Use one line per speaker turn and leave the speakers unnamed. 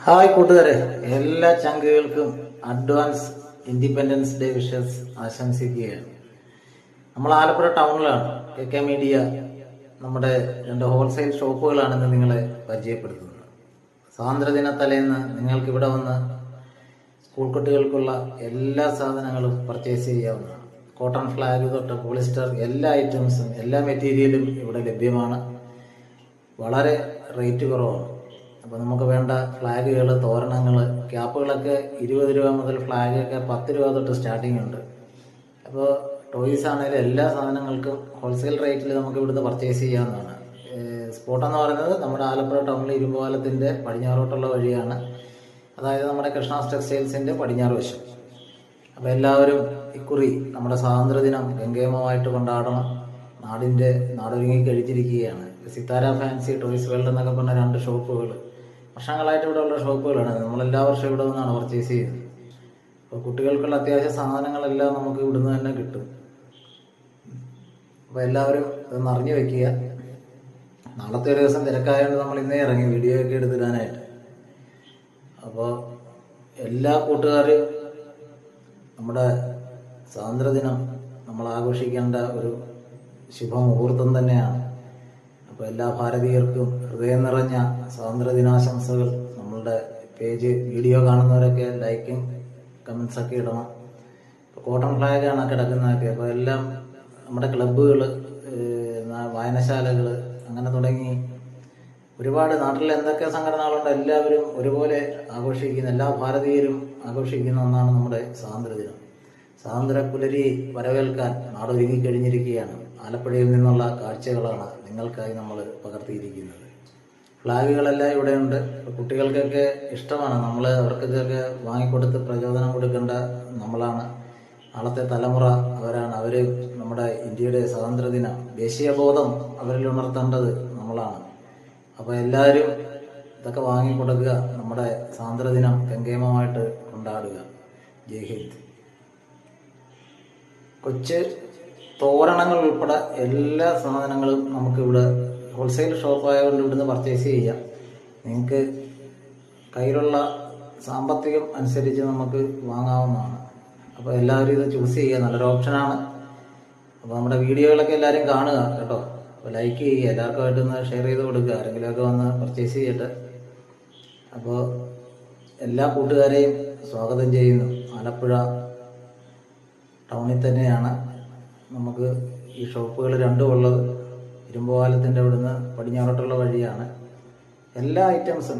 Hi കൂട്ടുകാരെ, എല്ലാ ചങ്കുകൾക്കും advance independence day wishes ആശംസിക്കുകയാണ്. നമ്മൾ ആലപ്പുഴ ടൗണിലാണ്. കെ മീഡിയ നമ്മുടെ 2 ഹോൾസെയിൽ ഷോപ്പുകളാണ് ഇന്ന് നിങ്ങളെ പരിചയപ്പെടുത്തുന്നത്. സ്വാതന്ത്ര്യദിന തലേന്ന് നിങ്ങൾക്ക് ഇവിടെ വന്ന് സ്കൂൾ കുട്ടികൾക്കുള്ള എല്ലാ സാധനങ്ങളും പർച്ചേസ് ചെയ്യാവുന്നതാണ്. കോട്ടൺ ഫ്ലാഗ് തൊട്ട് പോളിസ്റ്റർ എല്ലാ ഐറ്റംസും എല്ലാ മെറ്റീരിയലും ഇവിടെ ലഭ്യമാണ്. വളരെ റേറ്റ് കുറവാണ്. അപ്പോൾ നമുക്ക് വേണ്ട ഫ്ലാഗുകൾ, തോരണങ്ങൾ, ക്യാപ്പുകളൊക്കെ 20 രൂപ മുതൽ ഫ്ലാഗൊക്കെ 10 രൂപ തൊട്ട് സ്റ്റാർട്ടിംഗ് ഉണ്ട്. അപ്പോൾ ടോയ്സ് ആണെങ്കിലും എല്ലാ സാധനങ്ങൾക്കും ഹോൾസെയിൽ റേറ്റിൽ നമുക്ക് ഇവിടുന്ന് പർച്ചേസ് ചെയ്യാവുന്നതാണ്. സ്പോട്ട് എന്ന് പറയുന്നത് നമ്മുടെ ആലപ്പുഴ ടൗണിൽ ഇരുമ്പുപാലത്തിൻ്റെ പടിഞ്ഞാറോട്ടുള്ള വഴിയാണ്. അതായത് നമ്മുടെ കൃഷ്ണ ടെക്സ്റ്റൈൽസിൻ്റെ പടിഞ്ഞാറ് വശം. അപ്പോൾ എല്ലാവരും ഇക്കുറി നമ്മുടെ സ്വാതന്ത്ര്യദിനം ഗംഗേമമായിട്ട് കൊണ്ടാടണം. നാടൊരുങ്ങി കഴിച്ചിരിക്കുകയാണ്. സിത്താര ഫാൻസി ടോയ്സ് വേൾഡ് എന്നൊക്കെ പറഞ്ഞ 2 ഷോപ്പുകൾ വർഷങ്ങളായിട്ട് ഇവിടെ ഉള്ള ഷോപ്പുകളാണ്. നമ്മളെല്ലാ വർഷവും ഇവിടെ നിന്നാണ് പർച്ചേസ് ചെയ്യുന്നത്. അപ്പോൾ കുട്ടികൾക്കുള്ള അത്യാവശ്യ സാധനങ്ങളെല്ലാം നമുക്ക് ഇവിടുന്ന് തന്നെ കിട്ടും. അപ്പോൾ എല്ലാവരും ഇതൊന്ന് അറിഞ്ഞു വെക്കുക. നാളത്തെ ഒരു ദിവസം തിരക്കായതുകൊണ്ട് നമ്മൾ ഇന്നേ ഇറങ്ങി വീഡിയോ ഒക്കെ എടുത്തിടാനായിട്ട്. അപ്പോൾ എല്ലാ കൂട്ടുകാരും നമ്മുടെ സ്വാതന്ത്ര്യദിനം നമ്മൾ ആഘോഷിക്കേണ്ട ഒരു ശുഭമുഹൂർത്തം തന്നെയാണ്. അപ്പോൾ എല്ലാ ഭാരതീയർക്കും ഹൃദയം നിറഞ്ഞ സ്വാതന്ത്ര്യദിനാശംസകൾ. നമ്മളുടെ പേജ് വീഡിയോ കാണുന്നവരൊക്കെ ലൈക്കും കമൻസൊക്കെ ഇടണം. ഇപ്പോൾ കോട്ടൺ ഫ്ലാഗാണ് കിടക്കുന്നതൊക്കെ. അപ്പോൾ എല്ലാം നമ്മുടെ ക്ലബ്ബുകൾ, വായനശാലകൾ, അങ്ങനെ തുടങ്ങി ഒരുപാട് നാട്ടിൽ എന്തൊക്കെ സംഘടനകളുണ്ട് എല്ലാവരും ഒരുപോലെ ആഘോഷിക്കുന്ന, എല്ലാ ഭാരതീയരും ആഘോഷിക്കുന്ന ഒന്നാണ് നമ്മുടെ സ്വാതന്ത്ര്യദിനം. സ്വാതന്ത്ര്യ പുലരി വരവേൽക്കാൻ നാടൊരുങ്ങി കഴിഞ്ഞിരിക്കുകയാണ്. ആലപ്പുഴയിൽ നിന്നുള്ള കാഴ്ചകളാണ് നിങ്ങൾക്കായി നമ്മൾ പകർത്തിയിരിക്കുന്നത്. ഫ്ലാഗുകളെല്ലാം ഇവിടെയുണ്ട്. കുട്ടികൾക്കൊക്കെ ഇഷ്ടമാണ്. നമ്മൾ അവർക്കൊക്കെ വാങ്ങിക്കൊടുത്ത് പ്രചോദനം കൊടുക്കേണ്ട നമ്മളാണ്. നാളത്തെ തലമുറ അവരാണ്. അവർ നമ്മുടെ ഇന്ത്യയുടെ സ്വാതന്ത്ര്യദിനം, ദേശീയബോധം അവരിൽ ഉണർത്തേണ്ടത് നമ്മളാണ്. അപ്പോൾ എല്ലാവരും ഇതൊക്കെ വാങ്ങിക്കൊടുക്കുക. നമ്മുടെ സ്വാതന്ത്ര്യദിനം ഗംഗേമമായിട്ട് കൊണ്ടാടുക. ജയ് ഹിന്ദ്. കൊച്ച് തോരണങ്ങൾ ഉൾപ്പെടെ എല്ലാ സാധനങ്ങളും നമുക്കിവിടെ ഹോൾസെയിൽ ഷോപ്പായതുകൊണ്ട് ഇവിടുന്ന് പർച്ചേസ് ചെയ്യാം. നിങ്ങൾക്ക് കയ്യിലുള്ള സാമ്പത്തികം അനുസരിച്ച് നമുക്ക് വാങ്ങാവുന്നതാണ്. അപ്പോൾ എല്ലാവരും ഇത് ചൂസ് ചെയ്യുക. നല്ലൊരു ഓപ്ഷനാണ്. അപ്പോൾ നമ്മുടെ വീഡിയോകളൊക്കെ എല്ലാവരും കാണുക കേട്ടോ. അപ്പോൾ ലൈക്ക് ചെയ്യുക, എല്ലാവർക്കുമായിട്ടൊന്ന് ഷെയർ ചെയ്ത് കൊടുക്കുക. ആരെങ്കിലുമൊക്കെ വന്ന് പർച്ചേസ് ചെയ്യട്ടെ. അപ്പോൾ എല്ലാ കൂട്ടുകാരെയും സ്വാഗതം ചെയ്യുന്നു. ആലപ്പുഴ ടൗണിൽ തന്നെയാണ് നമുക്ക് ഈ ഷോപ്പുകൾ 2 ഉള്ളത്. ഇരുമ്പുപാലത്തിൻ്റെ ഇവിടുന്ന് പടിഞ്ഞാറോട്ടുള്ള വഴിയാണ്. എല്ലാ ഐറ്റംസും